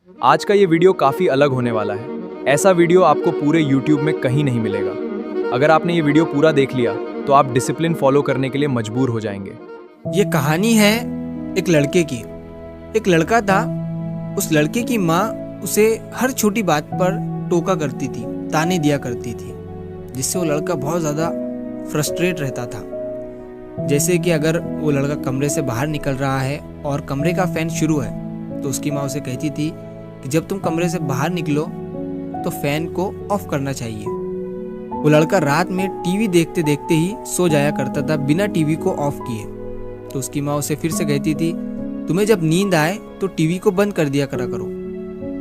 आज का ये वीडियो काफ़ी अलग होने वाला है। ऐसा वीडियो आपको पूरे YouTube में कहीं नहीं मिलेगा। अगर आपने ये वीडियो पूरा देख लिया तो आप डिसिप्लिन फॉलो करने के लिए मजबूर हो जाएंगे। ये कहानी है एक लड़के की। एक लड़का था, उस लड़के की माँ उसे हर छोटी बात पर टोका करती थी, ताने दिया करती थी, जिससे वो लड़का बहुत ज़्यादा फ्रस्ट्रेट रहता था। जैसे कि अगर वो लड़का कमरे से बाहर निकल रहा है और कमरे का फैन शुरू है तो उसकी माँ उसे कहती थी कि जब तुम कमरे से बाहर निकलो तो फैन को ऑफ करना चाहिए। वो लड़का रात में टीवी देखते देखते ही सो जाया करता था बिना टीवी को ऑफ किए। तो उसकी माँ उसे फिर से कहती थी, तुम्हें जब नींद आए तो टीवी को बंद कर दिया करा करो।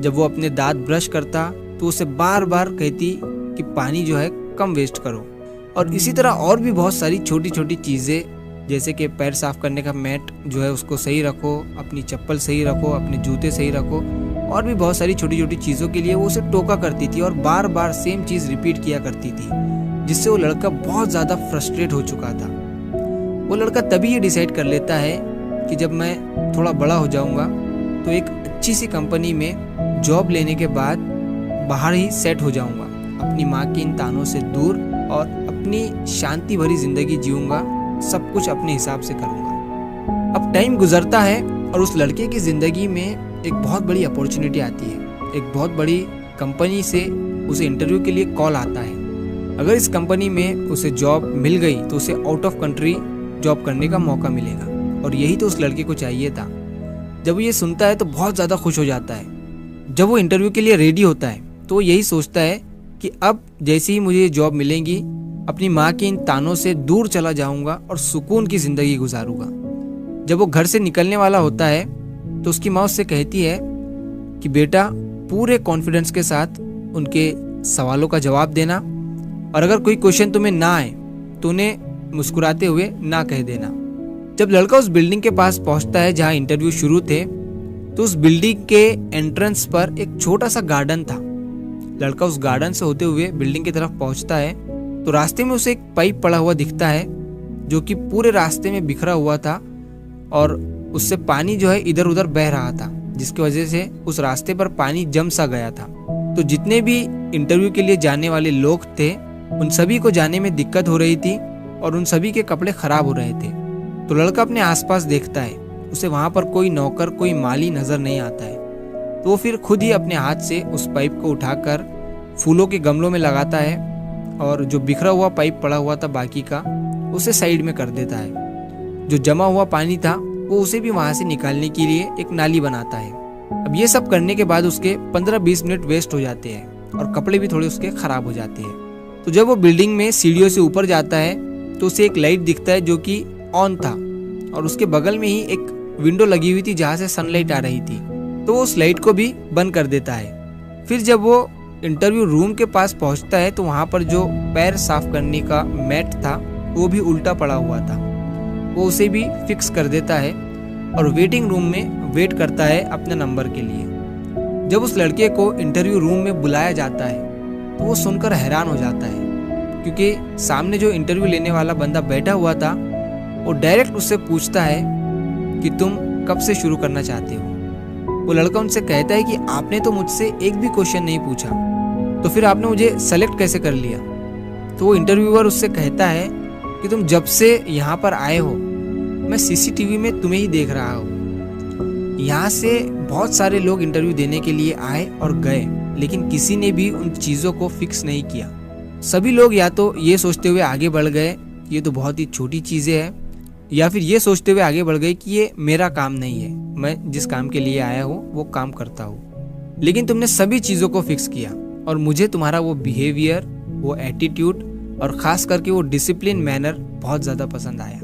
जब वो अपने दांत ब्रश करता तो उसे बार बार कहती कि पानी जो है कम वेस्ट करो। और इसी तरह और भी बहुत सारी छोटी छोटी चीज़ें, जैसे कि पैर साफ करने का मैट जो है उसको सही रखो, अपनी चप्पल सही रखो, अपने जूते सही रखो, और भी बहुत सारी छोटी छोटी चीज़ों के लिए वो उसे टोका करती थी और बार बार सेम चीज़ रिपीट किया करती थी, जिससे वो लड़का बहुत ज़्यादा फ्रस्ट्रेट हो चुका था। वो लड़का तभी ये डिसाइड कर लेता है कि जब मैं थोड़ा बड़ा हो जाऊंगा तो एक अच्छी सी कंपनी में जॉब लेने के बाद बाहर ही सेट हो जाऊंगा, अपनी माँ की इन तानों से दूर, और अपनी शांति भरी जिंदगी जीऊंगा, सब कुछ अपने हिसाब से करूंगा। अब टाइम गुजरता है और उस लड़के की ज़िंदगी में एक बहुत बड़ी अपॉर्चुनिटी आती है। एक बहुत बड़ी कंपनी से उसे इंटरव्यू के लिए कॉल आता है। अगर इस कंपनी में उसे जॉब मिल गई तो उसे आउट ऑफ कंट्री जॉब करने का मौका मिलेगा, और यही तो उस लड़के को चाहिए था। जब वो ये सुनता है तो बहुत ज़्यादा खुश हो जाता है। जब वो इंटरव्यू के लिए रेडी होता है तो वो यही सोचता है कि अब जैसे ही मुझे जॉब मिलेंगी, अपनी माँ के इन तानों से दूर चला जाऊंगा और सुकून की ज़िंदगी गुजारूंगा। जब वो घर से निकलने वाला होता है तो उसकी माँ उससे कहती है कि बेटा, पूरे कॉन्फिडेंस के साथ उनके सवालों का जवाब देना, और अगर कोई क्वेश्चन तुम्हें ना आए तो उन्हें मुस्कुराते हुए ना कह देना। जब लड़का उस बिल्डिंग के पास पहुंचता है जहां इंटरव्यू शुरू थे, तो उस बिल्डिंग के एंट्रेंस पर एक छोटा सा गार्डन था। लड़का उस गार्डन से होते हुए बिल्डिंग की तरफ पहुंचता है तो रास्ते में उसे एक पाइप पड़ा हुआ दिखता है, जो कि पूरे रास्ते में बिखरा हुआ था, और उससे पानी जो है इधर उधर बह रहा था, जिसकी वजह से उस रास्ते पर पानी जम सा गया था। तो जितने भी इंटरव्यू के लिए जाने वाले लोग थे, उन सभी को जाने में दिक्कत हो रही थी और उन सभी के कपड़े खराब हो रहे थे। तो लड़का अपने आसपास देखता है, उसे वहां पर कोई नौकर, कोई माली नजर नहीं आता है। तो वो फिर खुद ही अपने हाथ से उस पाइप को उठाकर फूलों के गमलों में लगाता है, और जो बिखरा हुआ पाइप पड़ा हुआ था बाकी का, उसे साइड में कर देता है। जो जमा हुआ पानी था वो उसे भी वहां से निकालने के लिए एक नाली बनाता है। अब ये सब करने के बाद उसके 15-20 मिनट वेस्ट हो जाते हैं और कपड़े भी थोड़े उसके खराब हो जाते हैं। तो जब वो बिल्डिंग में सीढ़ियों से ऊपर जाता है तो उसे एक लाइट दिखता है जो कि ऑन था, और उसके बगल में ही एक विंडो लगी हुई थी जहाँ से सनलाइट आ रही थी। तो वो उस लाइट को भी बंद कर देता है। फिर जब वो इंटरव्यू रूम के पास पहुंचता है तो वहां पर जो पैर साफ करने का मैट था वो भी उल्टा पड़ा हुआ था। वो उसे भी फिक्स कर देता है और वेटिंग रूम में वेट करता है अपने नंबर के लिए। जब उस लड़के को इंटरव्यू रूम में बुलाया जाता है तो वो सुनकर हैरान हो जाता है, क्योंकि सामने जो इंटरव्यू लेने वाला बंदा बैठा हुआ था वो डायरेक्ट उससे पूछता है कि तुम कब से शुरू करना चाहते हो। वो लड़का उनसे कहता है कि आपने तो मुझसे एक भी क्वेश्चन नहीं पूछा, तो फिर आपने मुझे सेलेक्ट कैसे कर लिया। तो वो इंटरव्यूअर उससे कहता है कि तुम जब से यहाँ पर आए हो मैं सीसीटीवी में तुम्हें ही देख रहा हूँ। यहाँ से बहुत सारे लोग इंटरव्यू देने के लिए आए और गए, लेकिन किसी ने भी उन चीज़ों को फिक्स नहीं किया। सभी लोग या तो ये सोचते हुए आगे बढ़ गए ये तो बहुत ही छोटी चीज़ें हैं, या फिर ये सोचते हुए आगे बढ़ गए कि ये मेरा काम नहीं है, मैं जिस काम के लिए आया हूँ वो काम करता हूँ। लेकिन तुमने सभी चीज़ों को फिक्स किया, और मुझे तुम्हारा वो बिहेवियर, वो एटीट्यूड, और ख़ास करके वो डिसिप्लिन मैनर बहुत ज़्यादा पसंद आया।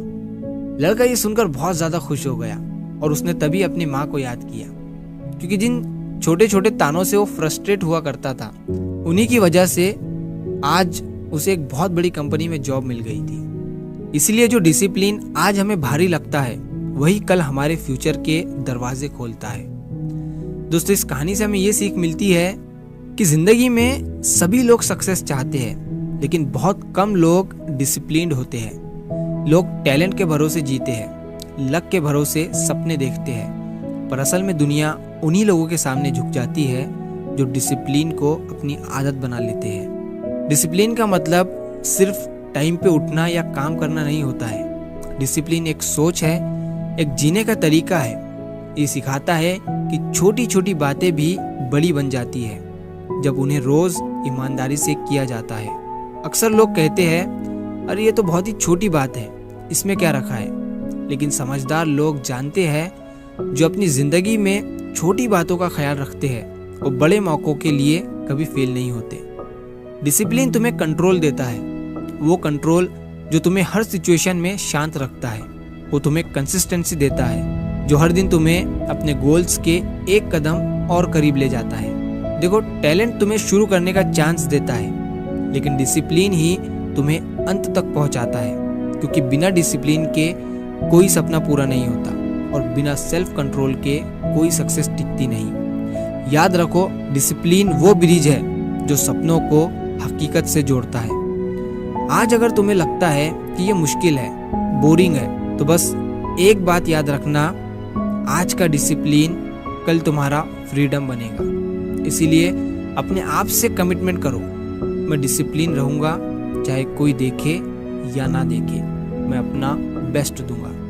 लड़का ये सुनकर बहुत ज़्यादा खुश हो गया और उसने तभी अपनी माँ को याद किया, क्योंकि जिन छोटे छोटे तानों से वो फ्रस्ट्रेट हुआ करता था, उन्हीं की वजह से आज उसे एक बहुत बड़ी कंपनी में जॉब मिल गई थी। इसलिए जो डिसिप्लिन आज हमें भारी लगता है वही कल हमारे फ्यूचर के दरवाजे खोलता है। दोस्तों, इस कहानी से हमें ये सीख मिलती है कि जिंदगी में सभी लोग सक्सेस चाहते हैं, लेकिन बहुत कम लोग डिसिप्लिन्ड होते हैं। लोग टैलेंट के भरोसे जीते हैं, लक के भरोसे सपने देखते हैं, पर असल में दुनिया उन्हीं लोगों के सामने झुक जाती है जो डिसिप्लिन को अपनी आदत बना लेते हैं। डिसिप्लिन का मतलब सिर्फ टाइम पे उठना या काम करना नहीं होता है। डिसिप्लिन एक सोच है, एक जीने का तरीका है। ये सिखाता है कि छोटी छोटी बातें भी बड़ी बन जाती है जब उन्हें रोज ईमानदारी से किया जाता है। अक्सर लोग कहते हैं, अरे ये तो बहुत ही छोटी बात है, इसमें क्या रखा है। लेकिन समझदार लोग जानते हैं जो अपनी जिंदगी में छोटी बातों का ख्याल रखते हैं वो बड़े मौकों के लिए कभी फेल नहीं होते। डिसिप्लिन तुम्हें कंट्रोल देता है, वो कंट्रोल जो तुम्हें हर सिचुएशन में शांत रखता है। वो तुम्हें कंसिस्टेंसी देता है जो हर दिन तुम्हें अपने गोल्स के एक कदम और करीब ले जाता है। देखो, टैलेंट तुम्हें शुरू करने का चांस देता है, लेकिन डिसिप्लिन ही तुम्हें अंत तक पहुंचाता है, क्योंकि बिना डिसिप्लिन के कोई सपना पूरा नहीं होता और बिना सेल्फ कंट्रोल के कोई सक्सेस टिकती नहीं। याद रखो, डिसिप्लिन वो ब्रिज है जो सपनों को हकीकत से जोड़ता है। आज अगर तुम्हें लगता है कि ये मुश्किल है, बोरिंग है, तो बस एक बात याद रखना, आज का डिसिप्लिन कल तुम्हारा फ्रीडम बनेगा। इसीलिए अपने आप से कमिटमेंट करो, मैं डिसिप्लिन रहूंगा, चाहे कोई देखे या ना देखे, मैं अपना बेस्ट दूंगा।